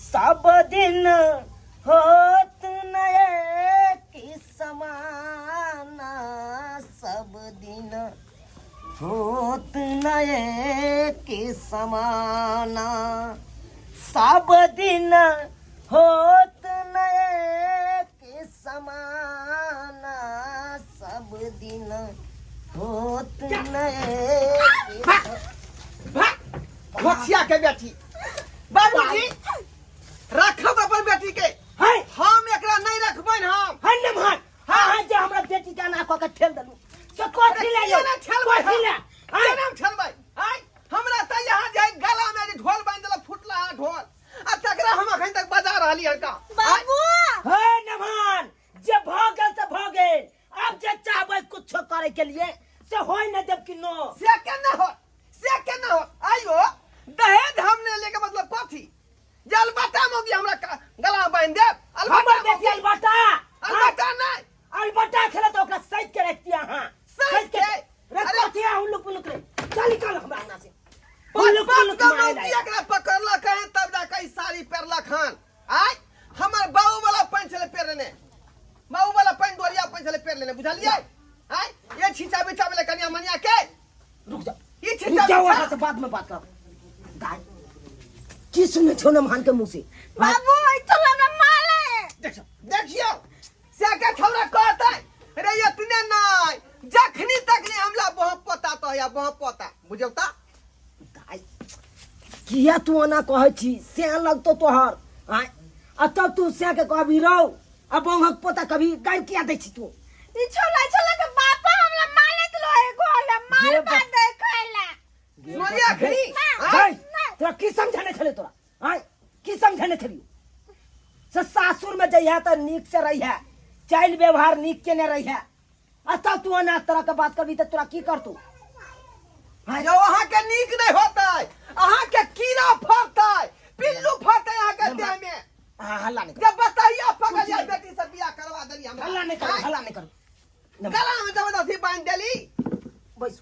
सब दिन होत नए की समाना, सब दिन होत नए की समाना, सब दिन होत नए की समाना, सब दिन होत नए बचिया के बेटी बाबूजी रखब अपन बेटी के है हम एकरा नहीं रखबन हम हन्ने भान हां हां जे हमरा बेटी का ना क के ठेल दलु से कोठी ले यो कोठी ले हां नाम ठलबै हाय हमरा त यहां जाय गला में जे ढोल बांध देला फुटला हां ढोल आ तकरा हम अखन तक बजा रहली हन का बाबू हे नभान जे भगल से भगल अब जे चाहबै कुछ करे के लिए से होय न देब कि नो से केना हो आइयो दहेज हमने लेके मतलब कथी जलबटा मोगी हमरा गला में बांध देब हमर बेटी अलबटा अलबटा नहीं अलबटा खेला तो ओकरा सहित के रख दिया हां सहित के रखतिया हम लोग पुलुक रे चल निकाल हमरा अंगना से पुलुक मोगी एकरा पकड़ला कहे तब जा के साड़ी पेरला खान आय हमर बाऊ वाला पैंट चले पेरने बाऊ वाला पैंट डोरिया पैंट चले पेर लेने बुझलिए आय ये छिचा बिचा वाला कन्या मनिया के रुक जा ये रुक छिचा जाओ बिचा वहां से बाद में बात कर गाय की सुने छो न मान के मुंह से बाबू ई तो हमरा माले देखियो से के छौरा कहतै रे इतने नहीं जखनी तक ने हमला बहु पता तो या बहु पता बुझौता गाय किया तू ना कहै छी से लगतो तोहर आय आ तब तू से के कहबी रहो अब बंगक पोता कभी गाय किया दै छी तू ई छोला के बापा हमरा माले तो है गोला मार बात दे खाइला सोनिया खरी गाय तोरा की समझाने छले तोरा आय की समझाने छली से सासुर में जइहा त नीक से रहिहा चाइल व्यवहार नीक के ने रहिहा आ तब तू ना तरह के बात करबी त तोरा की करतू जो अहाँ के नीक नहीं होतै अहाँ के कीड़ा फरतै पिल्लू फरतै अहाँ के देह में हल्ला नहीं जब बताइए पकड़ या बेटी से बियाह करवा देली हम हल्ला नहीं कर गला में जबरदस्ती बांध देली बस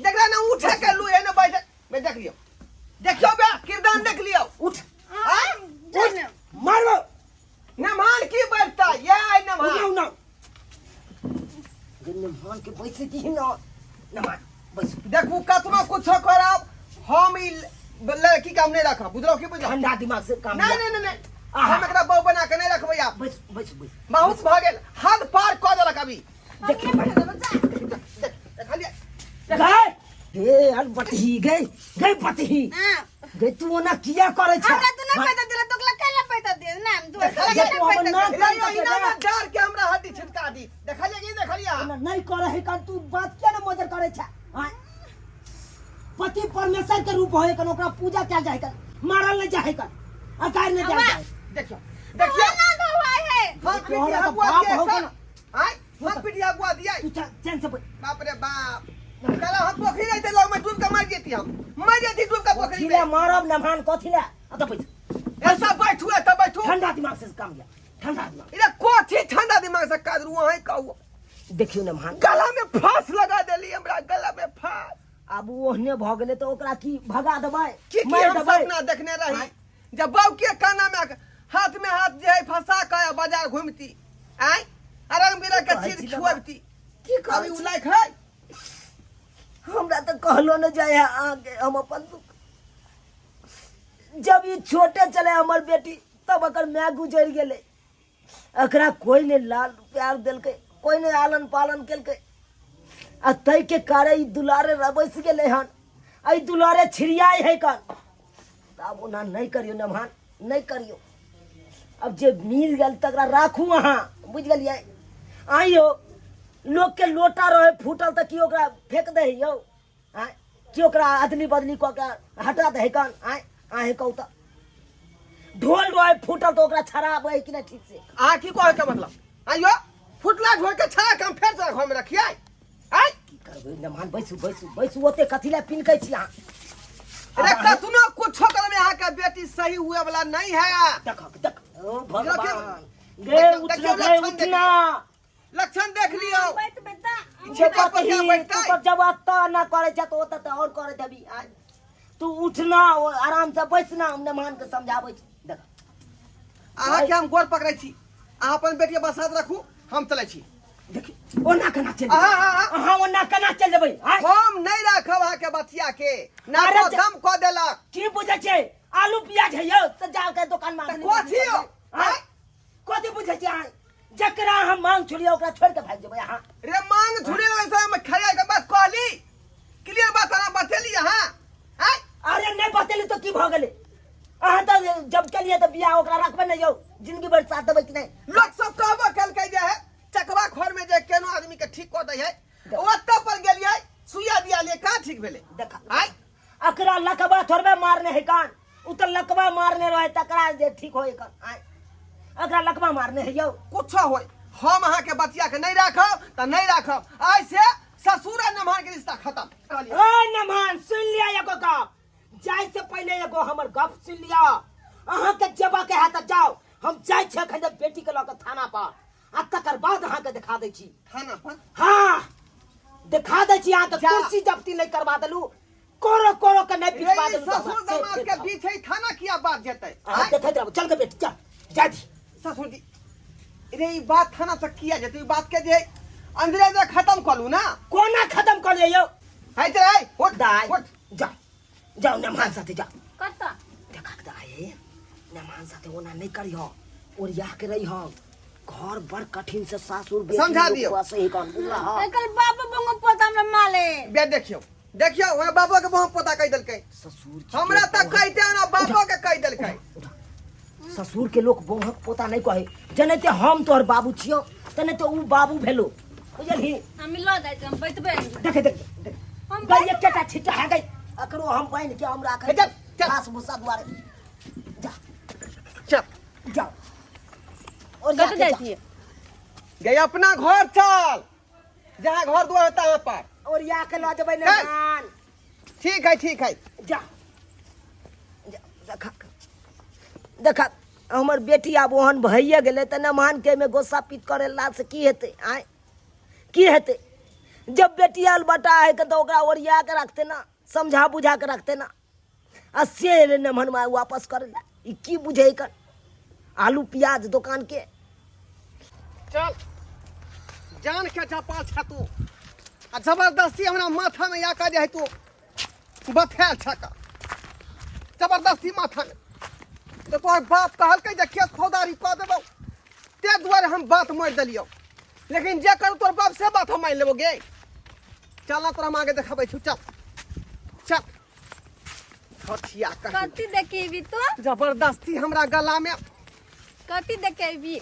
देखला ना उठे के लुए ने बैठे मैं देख लियो देखियो बे किरदान देख लियो उठ जन मारो नमान की बैठता ये आई नमान ना जिन मान के पैसे दी ना नमान बस देखू कतनो कुछ करब हम ई लड़की काम नहीं रखब बुझलो की बुझलो ठंडा दिमाग से काम नहीं हम एकरा बहू बना के नहीं रखबै आप बस बस बस बहुत भ गेल हद पार क देलक अभी देखिए बच्चा देखलिए गए हे अलबटी गए पति हां गए तू ना किया करे छ हमरा तो ना पैसा दिला तोकला कैला पैसा दे ना हम दो डर के हमरा हड्डी छिटका दी देखलिए नहीं करे है का तू बात क्या ना मदर करे छ पति परमेश्वर के रूप होए कन ओकरा पूजा क्या जाए कर मारल नहीं जाए कर अकार नहीं जाए देखियो ना गवाई है हम पिटिया तोहरा बुआ बाप दिया हो आय हम पिटिया बुआ दिया तू चैन से बाप रे बाप कल हम पोखरी जाते लोग में डूब के मर जेती हम मर जेती डूब के पोखरी कथिला में मारब नमान कथिला आ त पैसा ऐसा बैठू है तब बैठू ठंडा दिमाग से काम लिया ठंडा दिमाग इधर कोठी ठंडा दिमाग से काज रुआ है कहू देखियो नमान गला में फांस लगा देली हमरा गला में फांस अब ओहने भ गेले तो ओकरा की भगा देबै की मार हम देबै सपना देखने रही जब बाऊ के काना में हाथ जे फंसा के बाजार घूमती आय रंग बिरंग के चीज खुआबती की कभी कहै उलाइक है हमरा तो कहलो न जाए आगे हम अपन दुख जब ये छोटे चले हमर बेटी तब अकर मैं गुजर गेले अकरा कोई ने लाल प्यार देलके कोई ने आलन पालन केलके आ तई के कारे ई दुलारे रबस गेले हन आई दुलारे छिड़ियाई है कन तब ओना नहीं करियो नमान नहीं करियो अब जे मिल गेल तकरा राखू अहाँ बुझ गेलियै आइयो लोग के लोटा रहे फूटल त की ओकरा फेंक दे यौ आय की ओकरा अदली बदली क के हटा दे कन आय आहे कहू त ढोल रहे फूटल त ओकरा छराब है कि ना ठीक से आ की कहे के मतलब आइयो फुटला ढोल के छा के हम फेर से घर में रखिए आय की करबै नमान बैसू ओते कथिला पिनकै छी अहाँ अरे कतनो कुछो कर में यहाँ का बेटी सही हुए वाला नहीं है देख ओ भगवान गे उठना लक्षण देख लियो बैठ बेटा जे तू तो जब अत्ता ना करे छ तो ओत और करे देबी आज तू उठना आराम से बैसना हमने मान के समझाबै छी देख अहाँ के हम गोर पकड़ै छी अहाँ अपन बेटी के बसात रखू हम चलै छी देखी ओना केना चल अहाँ अहाँ ओना केना चल जेबै हम नहीं राखब अहाँ के बतिया के ना अरे तो दम क देलक की बुझै छै आलू प्याज है यौ त जा के दुकान में कथी हो कथी बुझै छै अहाँ जकरा हम मांग छोड़िए ओकरा छोड़ के भाग जेबै अहाँ रे मांग झुरे वैसा में खड़े के बात कहली क्लियर बात अहाँ बतेली अहाँ अरे नहीं बतेली तो की भ गेलै अहाँ तो जब केलिए तो बियाह ओकरा रखबे नहीं यौ जिंदगी भर साथ देबै कि नहीं लोग सब कहबो कलकै जे है चकवा खोर में जे केनो आदमी के ठीक क दै है ओत्ता पर गेलियै सुइया दिया ले का ठीक भेलै देखा आय अकरा लकवा थोड़बे मारने है कान उ तो लकवा मारने रहे तकरा जे ठीक होय कान आय अकरा लकवा मारने है यौ कुछ होय हम अहाँ के बतिया के नहीं राखब त नहीं राखब आइ से ससुर आ नमहर के रिश्ता खत्म कहलियै ओए नमान सुन लिया एगो गप जाय से पहले एगो हमर गप सुन लिया अहाँ के जेबा के है त जाओ हम जाय छै खंडे बेटी के ल के थाना पर आ तकर बाद अहाँ के दिखा दै छी थाना पर हाँ दिखा दै छी अहाँ के कुर्सी जब्ती नहीं करवा देलू कोरो कोरो के नहीं पिटवा देलू ससुर दामाद के बीच है थाना किया बात जेतै अहाँ देखैत रहू चल के बेटी चल जा दी ससुर जी रे ई बात थाना तक किया जेतै ई बात के जे अंदरे जे खत्म कलू ना कोना खत्म कर ले यौ है ते है उठ दाई उठ जाओ जाओ नमान साथे जाओ कत्ता देखा के दाई नमान साथे ओना नहीं करियो ओरिया के रही हम घर बड़ कठिन से सासुर बेटी समझा दियो सही कान बुझला हां एकल बाप बंग पोता हमरा माले बे देखियो देखियो ओए बाबा के बहुत पता कह देलकै ससुर हमरा तक कहते ना बाबा के कह देलकै ससुर के लोग बहुक पोता नहीं कहे जनते हम तोहर बाबू छियो तने तो उ बाबू भेलो बुझलही हम ल जाय हम बैठबे देखे देख हम गई एकटा छिटा है गई अकरो हम पाइन के हमरा चल, चल। घास भूसा दुआरे जा चल जाओ और कत जाय छी गई अपना घर चल जहाँ घर दुआर होता है पर और या के ला जबै नमान ठीक है जा देखा देखा हमर बेटी आब ओहन भइए गेलै त नमान के में गोसा पीट करे ला से की हेतै आय की हेतै जब बेटी आल बटा है तो ओकरा ओरिया के रखते ना समझा बुझा के रखते ना आ से नमन में वापस करे ला ई की बुझे कर आलू प्याज दुकान के चल जान के चपाल छतू आ जबरदस्ती हमरा माथा में या का जे है तू बथैल छका जबरदस्ती माथा में तो तोहर बाप कहलकै जे खेत फौदारी कऽ देबौ ते दुआरे हम बात मारि देलियौ लेकिन जे करू तोर बाप से बात हम मानि लेबो गे चल ना तोरा हम आगे देखाबै छौ चल चल हथिया कहि कति देखेबी तो जबरदस्ती हमरा गला में कति देखेबी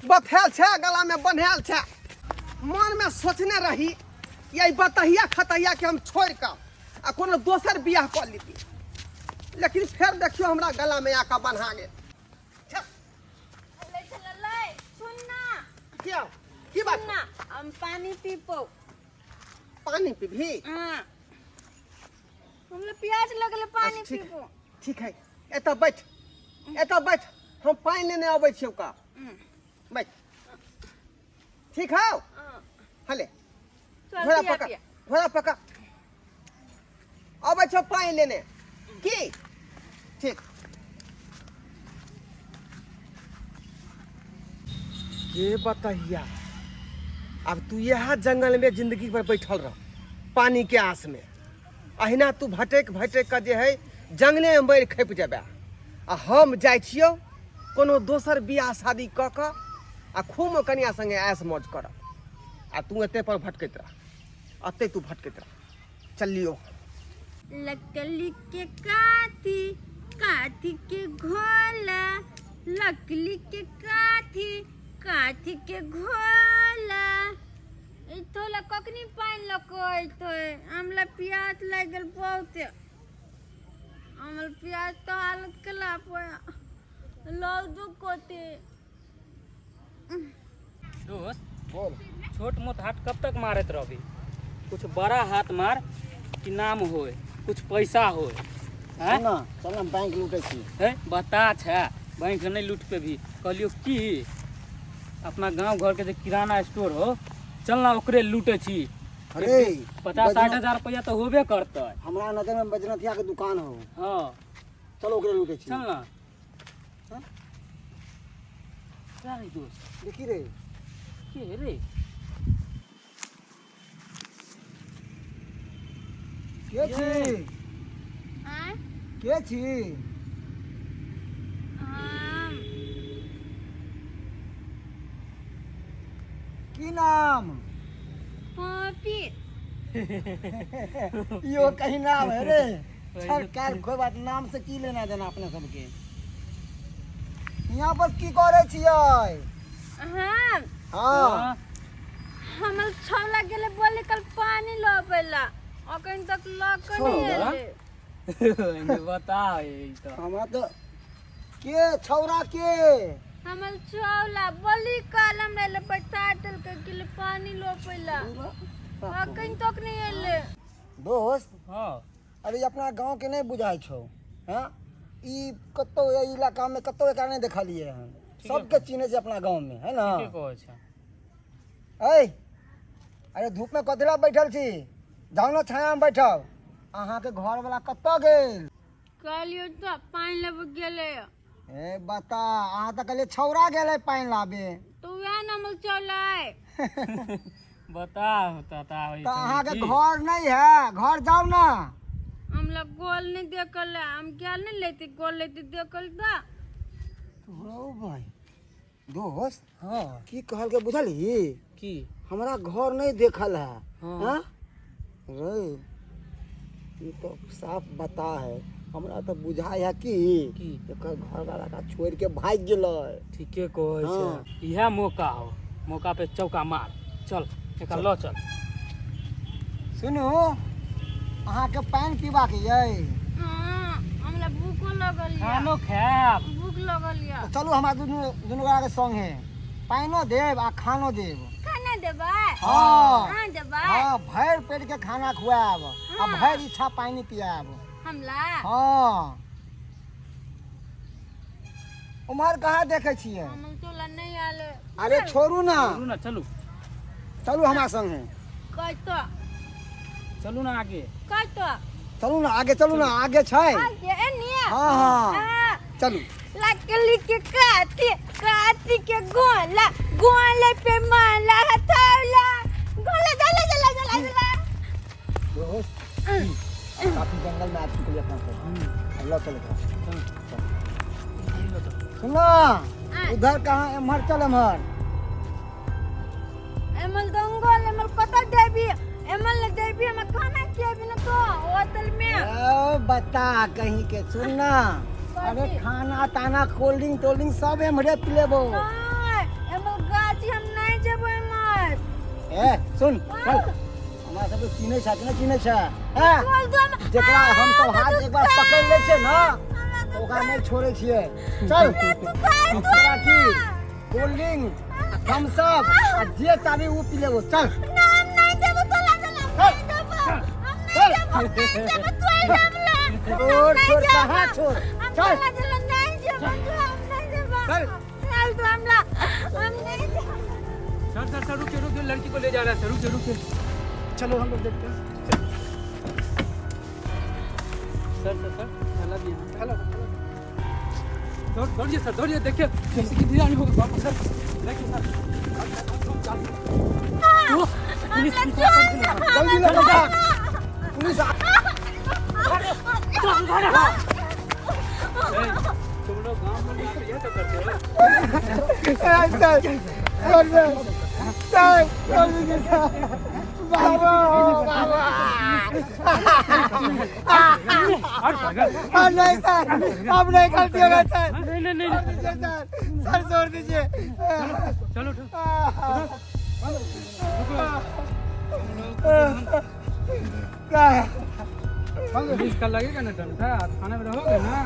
बथैल छै गला में बन्हैल छै मन में सोचने रही यही बतहिया खतहिया के हम छोड़ कऽ आ कोनो दोसर बियाह कऽ लीती लेकिन फिर देखियो हमरा गला में आका बन्हा गेल सुन ना क्या की बात सुन ना हम पानी पीपो पानी पीबी हां हमले प्याज लगले पानी अच्छा, पीपो ठीक है एतऽ बैठ हम पानी लेने अबै छियौ का बैठ ठीक है हले घोड़ा पका अबै छौ पानी लेने की ठीक ये बताइया अब तू यह जंगल में जिंदगी भर बैठल रह पानी के आस में अहिना तू भटक कर जे है जंगले में मरि खपि जेबे आ हम जाइ छियौ कोनो दोसर बियाह शादी कऽ कऽ आ खूब कनिया संगे ऐश मौज करब आ तू एते पर भटकैत रह अते तू भटकैत रह चलियो लकली के काठी काठी के घोला लकली के काठी काठी के घोला इथोला कखनी पाइन लकोय तो हमला प्याज लागल बहुत हमल प्याज तो हालत कला पया लौ दु कोते दोस्त बोल छोट मोट हाथ कब तक मारत रहबी कुछ बड़ा हाथ मार कि नाम होए कुछ पैसा होए हैं ना चल ना बैंक लूटे छी है बता छै बैंक नहीं लूट पे भी कहलियो की अपना गांव घर के जे किराना स्टोर हो चल ना ओकरे लूटे छी अरे 50-60 हजार रुपया तो होबे करते हमरा नगर में बजनथिया के दुकान हो हाँ चलो ओकरे लूटे छी चल ना क्या रे दोस्त देखी रे के रे के छी हाँ के छी की नाम पॉपी यो कहीं नाम है रे सरकार कोई बात नाम से की लेना देना अपने सबके यहाँ पर की करे छियै हाँ हाँ हमर छौला गेले बोले कल पानी लबेला अखन तक लक नहीं छौला? एले बताओ ये तो हमरा तो के छौरा के हमर छौला बोली कल हमरा ले बता दल के किले पानी लबेला अखन तक नहीं एले दोस्त हाँ अरे अपना गांव के नहीं बुझाई छौ हाँ ई कतो ए इलाका में कतो एक नहीं देखलिए हन सबके चिन्हे छै अपना गांव में है ना के कहै छै ऐ अरे धूप में कतरा बैठल छी जाओ ना छाया में बैठब अहाँ के घर वाला कतो गेल कहलियो तो पानी लब गेले ए बता अहाँ तो कहलिए छौरा गेले पानी लाबे तो वह न हमर छौला है बताओ ताता होई तो अहाँ के घर नहीं है घर जाओ ना हमला गोल नहीं देखल हम क्या नहीं लेते गोल लेते देखल था ओ भाई दोस्त हाँ की कहल के बुझली की हमारा घर नहीं देखल है हाँ। हाँ? रे ये तो साफ बता है हमरा तो बुझाई है कि की? एकर घर वाला का छोड़ के भाग गेलै ठीके कहै हाँ। छै इहे मौका हो मौका पे चौका मार चल एका लो चल सुनू अहाँ के पानी पीबा के यै हां हमला भूख लगल या खानो खाब भूख लगल या तो चलू हमरा दुनू दुनू गोरा के संगे पानियो देब आ खानो देब खाना देबा हाँ हां देबा हाँ भर पेट के खाना खुआब आ हाँ। भर इच्छा पानी पियाब हमला हाँ उमर कहाँ देखे छियै हम तोला नहीं आले अरे छोड़ू ना चलू ना चलू चलू हमरा संगे कहतो चलू ना आगे कहतो चलू ना आगे चलू ना आगे छै आगे एनिया हाँ हाँ चलू लकली के काती के गोला पे माला हथौला गोला चला चला चला चला दोस्त काफी जंगल में आ चुके हैं अपना सब अल्लाह चलो सुनो उधर कहाँ एमहर चल एमहर एमल दंगल एमल पता देबी एमल ने देबी हम खाना खियाबी न तो होटल में ओ बता कहीं के सुन ना अरे खाना ताना कोल्ड ड्रिंक सब एमहरे पी लेबो नहीं एमल गाची हम नहीं जेबो एमल ए सुन चल हमरा सब चिन्हे छै कि नहीं चिन्हे छै हैं बोल दो जेकरा हम सब हाथ एक बार पकड़ ले छै ना तो ओकरा नहीं छोड़े छियै चल तोरा की कोल्ड ड्रिंक थम्स अप आ जे चाही वो पी लेबो चल नाम नहीं देबो चला चला नहीं देबो हम नहीं देबो तू छोड़ छोड़ कहाँ छोड़ चल चला चला नहीं जेबो हम नहीं देबो चल चल तो हम नहीं देबो सर रुके लड़की को ले जा रहा है सर रुके चलो हम लोग देखते हैं सर चला दिया हेलो दौड़िए सर दौड़िए देखिए किसी की ध्यान होगा वापस सर देखिए सर पुलिस जल्दी लगा जा पुलिस तुम लोग गांव में नहीं ये तो करते हो बाबा बाबा नहीं सर अब नहीं गलती होगा सर नहीं सर छोड़ दीजिए चलो पुलिस का लगेगा ना डंडा थाने में रहोगे ना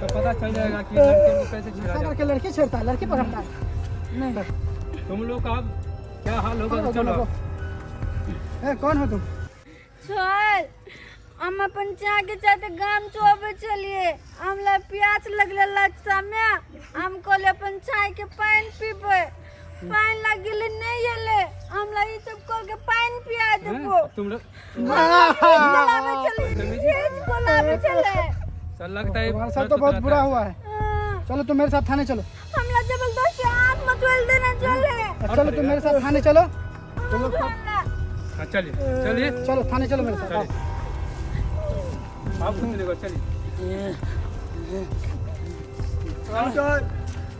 तो पता चल जाएगा कि लड़के को कैसे छेड़ा जाता है। लड़की छेड़ता है लड़की पकड़ता है नहीं तुम लोग का अब क्या हाल होगा तो चलो कौन हो तुम चल हम अपन चाह के साथ गाम चोबे चलिए हमला प्यास लगले लच्चा में हम कोले अपन चाय के पानी पीबे पानी लगिले नहीं एले हमला ई सब को के पानी पिया देबो तुम लोग चलावे चलिए तेज कोलावे चले सर लगता है तुम्हारे साथ तो बहुत बुरा हुआ है हाँ, चलो तुम मेरे साथ थाने चलो हमला जबरदस्ती आग मत चल देना चले चलो तुम मेरे साथ थाने चलो। हाँ चलिए चलिए चलो थाने चलो मेरे साथ। चलिए आप कुछ नहीं चलिए।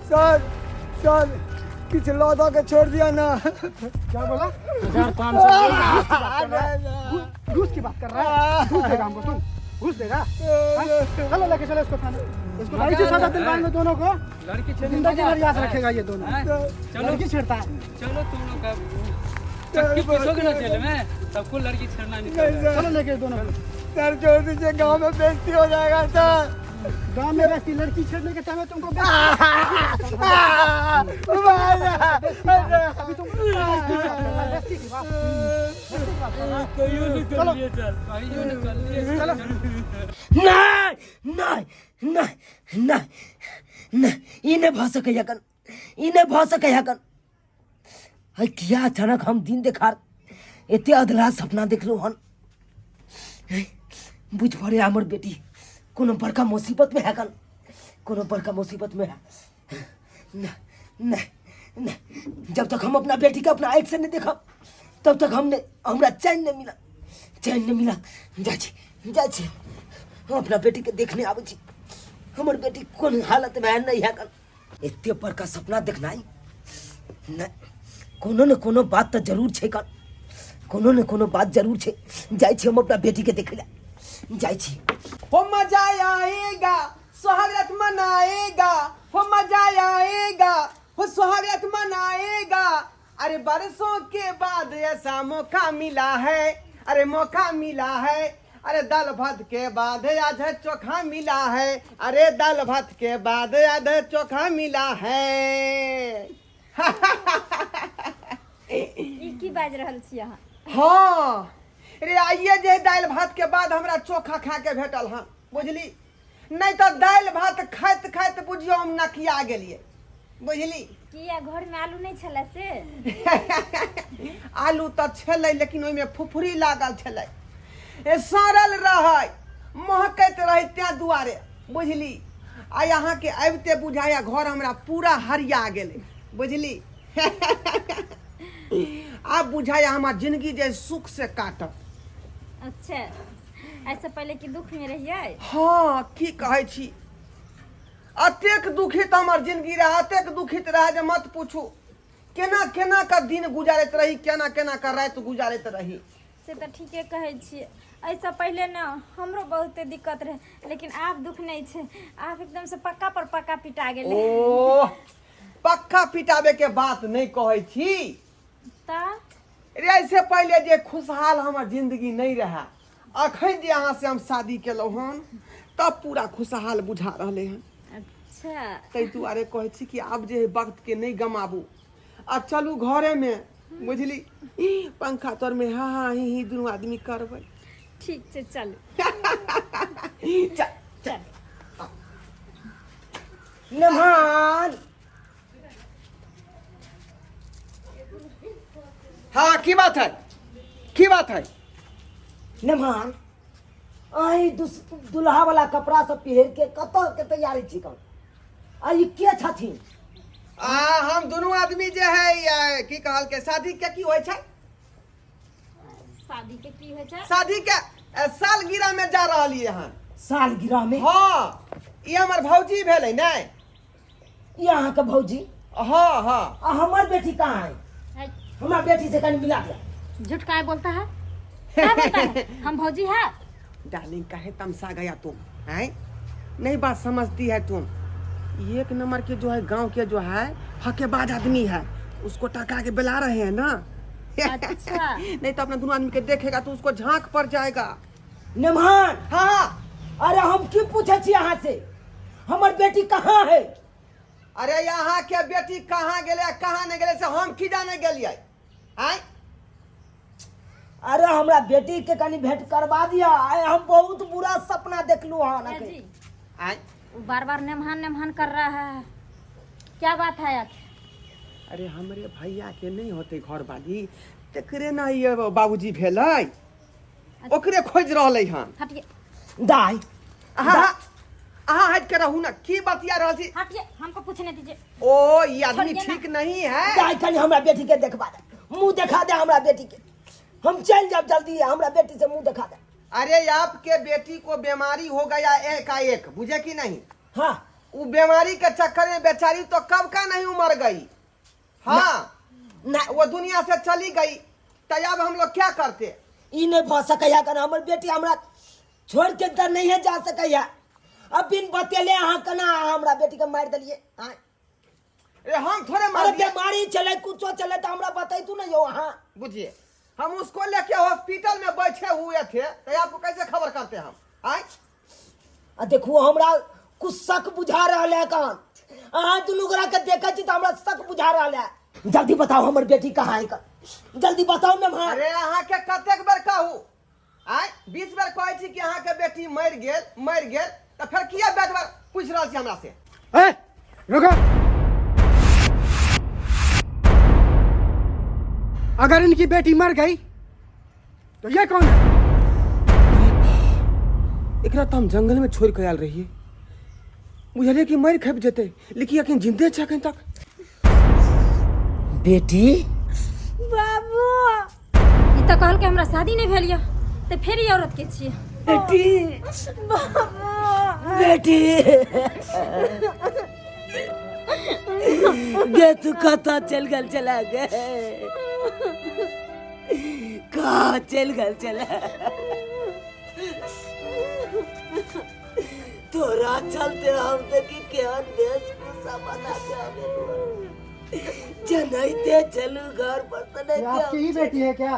सर किसी लौटा के छोड़ दिया ना। क्या बोला? 1500 घूस की बात कर रहा है? घूस देगा हमको तुम? घूस देगा? हाँ? चलो लेके चलो इसको थाने। इसको ऐसी सजा दिलवाएंगे दोनों को, लड़की जिंदगी भर याद रखेगा ये दोनों। चलो लड़की छेड़ता है। चलो तुम लोग का चक्की पूछोगे ना जेल में सबको लड़की छेड़ना नहीं चाहिए। चलो लेके दोनों को। सर छोड़ दीजिए, गांव में बेइज्जती हो जाएगा सर। गाँव में रहती लड़की छेड़ने के टाइम में तुमको अभी तुम कहियो निकल लिए चल कहियो निकल लिए चलो। नहीं नहीं नहीं नहीं नहीं इन्हें भ सके यकन, इन्हें भ सके यकन। है किया अचानक हम दिन देखार एते अधला सपना देखलू हन। बुझ पड़े हमर बेटी कोनो बड़का मुसीबत में है कन, कोनो बड़का मुसीबत में है। नहीं नहीं नहीं, जब तक हम अपना बेटी का अपना आँख से नहीं देखा तब तक हमरा चैन नहीं मिला, चैन नहीं मिला। जाइ छी हम अपना बेटी के देखने आवे छी। हमर बेटी कोन हालत में है नहीं है कन। एते बड़का सपना देखना ही नहीं, कोनो न कोनो बात तो जरूर छे कन, कोनो न कोनो बात जरूर छे। जाइ छी हम अपना बेटी के देखे ला, जाइ छी। हो मजा आएगा सुहागरात मनाएगा, हो मजा आएगा हो सुहागरात मनाएगा। अरे बरसों के बाद ऐसा मौका मिला है, अरे मौका मिला है। अरे दाल भात के बाद आज चोखा मिला है, अरे दाल भात के बाद आज चोखा मिला है। ई की बाज रहल छी अहाँ? हाँ रे आइए जे दाल भात के बाद हमरा चोखा खा के भेटल हन, बुझली? नहीं तो दाल भात खाइत खाइत बुझियो हम नकिया गेलिए, बुझली? किया घर में आलू नहीं छला से? आलू तो छलै लेकिन ओइमे फुफरी लागल छलै, सड़ल रहै, महकैत रहै त्या दुआरे, बुझली? आ यहाँ के आबिते बुझाया घर हमरा पूरा हरिया गेलै, बुझली? आब बुझाया हमार जिंदगी जे सुख से काटत। अच्छा ऐसे पहले की दुख में रहिए? हाँ की कहै छी, अतेक दुखित हमर जिंदगी रहा, अतेक दुखित रहा जे मत पूछू। केना केना का दिन गुजारत रही, केना केना का रात गुजारत रही। से तो ठीके कहै छी। ऐसा पहले ना हमरो बहुते दिक्कत रहे, लेकिन आप दुख नहीं छे। आप एकदम से पक्का पर पक्का पिटा गेले। ओ पक्का पिटाबे के बात नहीं कहै छी। ता रे ऐसे पहले जे खुशहाल हमर जिंदगी नहीं रहा, अखन जे अहाँ से हम शादी केलहुँ हन तब पूरा खुशहाल बुझा रहले हन। अच्छा तै दुआरे कहै छी कि आब जे वक्त के नहीं गमाबू, आ चलू घरे में, बुझली? पंखा तर में हाँ हाँ ही दुनू आदमी करबै। ठीक छे चल चल चल। नमान हाँ की बात है, की बात है? नमान आई दुल्हा वाला कपड़ा सब पहिर के कतऽ के तैयारी छी कन? आई के छथिन? हम दोनों आदमी जे है की कहल के शादी के की होय छै? शादी के की होय छै? शादी के सालगिरह में जा रहलिए हन। सालगिरह में? हाँ ये हमर भौजी भेलै ने। ये अहाँ के भौजी? हाँ हाँ। आ हमर बेटी कहाँ है? हमारा बेटी से कहीं मिला दिया। झूठ काहे बोलता है? क्या बोलता है? हम भौजी है? डार्लिंग काहे तमसा गया तुम, हैं? नहीं बात समझती है तुम। एक नंबर के जो है गांव के जो है हकेबाज आदमी है, उसको टका के बुला रहे हैं ना। अच्छा नहीं तो अपना दोनों आदमी के देखेगा तो उसको झांक पड़ जाएगा। नमान हाँ हाँ। अरे हम क्यों पूछे छी यहाँ से? हमर बेटी कहाँ है? अरे यहाँ के बेटी कहाँ गेले कहाँ नहीं गेले से हम की जाने गेलिए, हैं? अरे हमरा बेटी के कनी भेंट करवा दिया। आए हम बहुत बुरा सपना देखलू हन। जी हैं? बार बार नेमहान कर रहा है, क्या बात है? अरे हमरे भैया के नहीं होते घर वाली, तेकरे ना ये बाबूजी भेलै, ओकरे खोज रहले हन। हटिए। दाई हाँ अहाँ हट के रहू ना, की बतिया रहल छी? हटिए, हमको पूछने दीजिए। ओ ये आदमी छोड़िए ना। ठीक नहीं है। जाय कनी हमरा बेटी के देखबा दे, मुंह देखा दे हमरा बेटी के। हम चल जाब जल्दी, हमरा बेटी से मुंह दिखा दे। अरे आपके बेटी को बीमारी हो गया एकाएक, बुझे कि नहीं? हाँ वो बीमारी के चक्कर में बेचारी तो कब का नहीं मर गई। हाँ ना वो दुनिया से चली गई, तो अब हम लोग क्या करते? ई नहीं भ सकैया कना हमर बेटी हमरा छोड़ के त नहीं है जा सकैया। अब बिन बतेले अहाँ कना हमरा बेटी के मार देलिए। हाँ अरे हम थोड़े अरे मार दिए। बीमारी चले कुछो चले तो हमरा बताई तू ना यो। हाँ बुझिए हम उसको लेके हॉस्पिटल में बैठे हुए थे, तो आपको कैसे खबर करते हम? आए आ देखू हमरा कुछ शक बुझा रहल है कान। अहाँ दुनू गोरा के देखे छी तो हमरा शक बुझा रहल है। जल्दी बताओ हमर बेटी कहाँ है का, जल्दी बताओ ना भाई। अरे अहाँ के कतेक बेर कहू? आए 20 बेर कहै छी कि अहाँ के बेटी मर गेल, तो फिर किया बात बार पूछ रहल छी हमरा से? ए, रुको। अगर इनकी बेटी मर गई तो ये कौन है? एकरा तो हम जंगल में छोड़ के आयल रहिए, बुझलिए कि मर खप जेते, लेकिन अखन जिंदे छै अखन तक। बेटी बाबू ई तो कहल के हमरा शादी नहीं भेल या, तो फिर ये औरत के छिए। बेटी बाबू बेटी गे तू कता चल गल चला गे, कहाँ चल गल चला? तोरा चलते हम देखी केहन वेशभूषा बना के आवे जनैते चलू घर पर तने ये आपकी ही बेटी है क्या?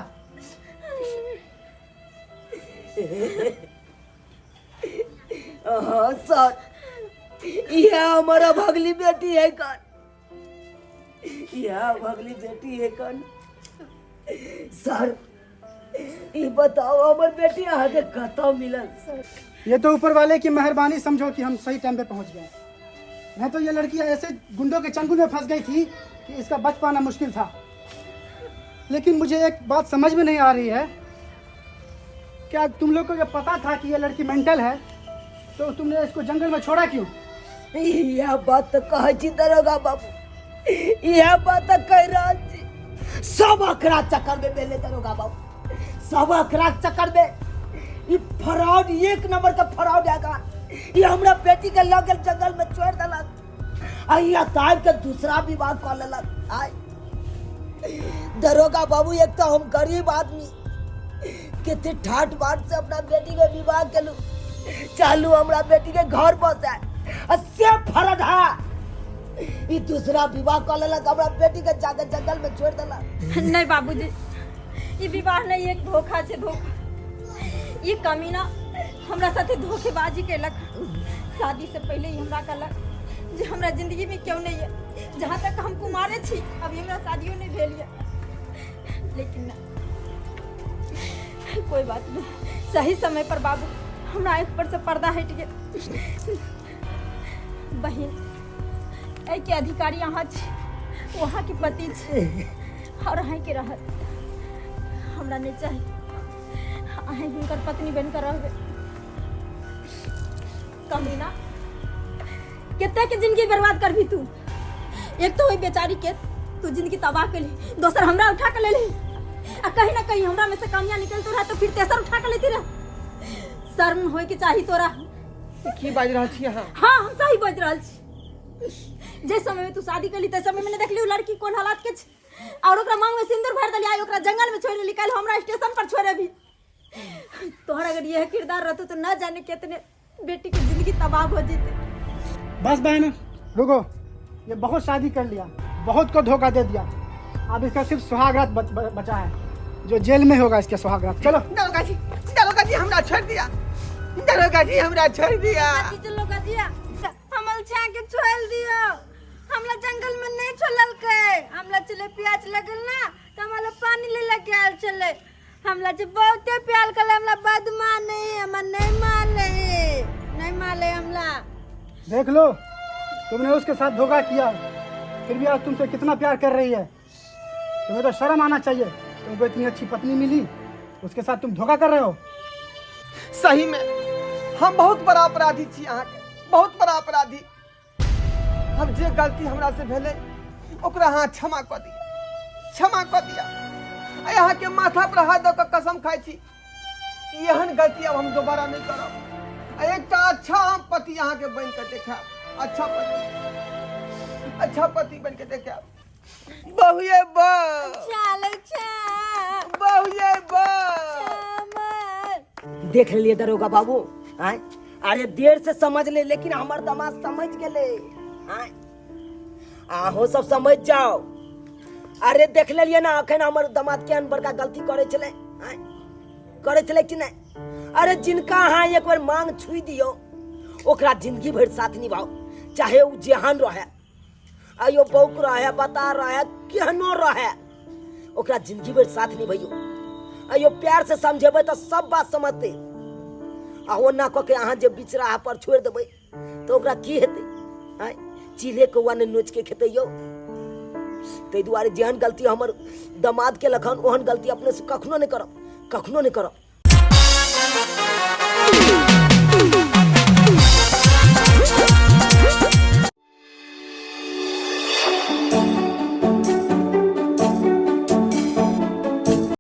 हाँ सर, यह हमारा भगली बेटी है कौन? यह भगली बेटी है कौन? सर ये बताओ हमार बेटी यहाँ के कतौ मिलल? सर ये तो ऊपर वाले की मेहरबानी समझो कि हम सही टाइम पे पहुंच गए। नहीं तो ये लड़की ऐसे गुंडों के चंगुल में फंस गई थी कि इसका बच पाना मुश्किल था। लेकिन मुझे एक बात समझ में नहीं आ रही है, क्या तुम लोग को जब पता था कि ये लड़की मेंटल है तो तुमने इसको जंगल में छोड़ा क्यों? यह बात तो कहे छी दरोगा बाबू, यह बात तो कह रहा छी। सब अखरा चक्कर में बेले दरोगा बाबू, सब अखरा चक्कर में ये फ्रॉड, एक नंबर का फ्रॉड है का। ये हमरा बेटी के लगल जंगल में छोड़ देलक, अहिया तार के दूसरा विवाह कर लेलक। आय दरोगा बाबू, एक तो हम गरीब आदमी कितने ठाट बाट से अपना बेटी के विवाह केलू, चालू हमरा बेटी के घर बसे से फरड है ये दूसरा विवाह कर लेलक, हमरा बेटी के जाके जंगल में छोड़ देलक। नहीं बाबूजी, ये विवाह नहीं, एक धोखा छे, धोखा। ये कमीना हमरा साथे धोखेबाजी केलक। शादी से पहले ही हमरा कहलक जे हमरा जिंदगी में क्यों नहीं है, जहाँ तक हम कुमारे छी अभी हमरा शादियों नहीं भेल है। लेकिन ना, कोई बात नहीं, सही समय पर बाबू हमरा आँख पर से पर्दा हट गया। बहन ऐ के अधिकारी यहाँ छी, वहाँ के पति छी और अहाँ के रहत हमरा नहीं चाहिए। अहाँ हिनकर पत्नी बनकर रहबे। कमीना, कितने के जिंदगी बर्बाद करबी तू? एक तो वही बेचारी के तू जिंदगी तबाह कर ली, दोसर हमरा उठा कर ले ली, आ कहीं ना कहीं हमरा में से कमियां निकलते रहा तो फिर तेसर उठा कर लेती रह। शर्म होए के चाही तोरा। की बाज रहल छी अहाँ? हाँ, हम सही बाज रहल छी। जे समय में तू शादी कर ली ते समय में देखली लड़की कोन हालात के छै, और ओकरा मांग में सिंदूर भर दलिया, ओकरा जंगल में छोड़ देली, कल हमरा स्टेशन पर छोड़े भी। तोहरा अगर यह किरदार रहतो तो न जाने कितने बेटी की जिंदगी तबाह हो जेते। बस बहन रुको, ये बहुत शादी कर लिया, बहुत को धोखा दे दिया। अब इसका सिर्फ सुहागरात बचा है, जो जेल में होगा इसके सुहागरात। चलो दरोगा जी हमरा छोड़ दिया, दरोगा जी हमरा छोड़ दिया। चलो गजिया हमल छा के छोड़ दियो, हमला जंगल में नहीं छोड़ल के, हमला चले प्याज लगल ना तो हमला पानी ले लेके आल चले, हमला जे बहुते प्यार कर हमला बदमा नहीं, हम नहीं माले हमला। देख लो, तुमने उसके साथ धोखा किया, फिर भी आज तुमसे कितना प्यार कर रही है। तुम्हें तो शर्म आना चाहिए, तुमको इतनी अच्छी पत्नी मिली, उसके साथ तुम धोखा कर रहे हो। सही में हम बहुत बड़ा अपराधी छी अहाँ के, बहुत बड़ा अपराधी। हम जे गलती हमरा से भेले ओकरा हाँ क्षमा कर दिया, क्षमा कर दिया। आ यहाँ के माथा पर हाथ दऽ कऽ कसम खाई छी कि एहन गलती अब हम दोबारा नहीं करब। आ एक अच्छा हम पति यहाँ के बन के देखाब, अच्छा पति बन के देखाब। बहुए बहू, चल चा बहुए बहू। अमर देख लिए दरोगा बाबू, आय अरे देर से समझ ले, लेकिन हमार दामाद समझ गेले। आय आहो सब समझ जाओ। अरे देख लिए ना अखन हमर दामाद केहन बड़का गलती करे चले, आय करे चले कि नहीं। अरे जिनका हाँ एक बार मांग छुई दियो ओकरा जिंदगी भर साथ निभाओ, चाहे वो जेहन रहे, आयो बौक रहे, बता रहे, केहनो रहे, ओकरा जिंदगी भर साथ निभाइयो। आयो प्यार से समझेबे तो सब बात समझते। आ ओना कऽ के अहाँ जे बीच राह पर छोड़ देबै तो ओकरा की हेतै? आय चिल्हे कौआ ने नोच के खेतै यौ। ताहि दुआरे जेहन गलती हमर दामाद के लखन ओहन गलती अपने से कखनो नहीं करब, कखनो नहीं करब।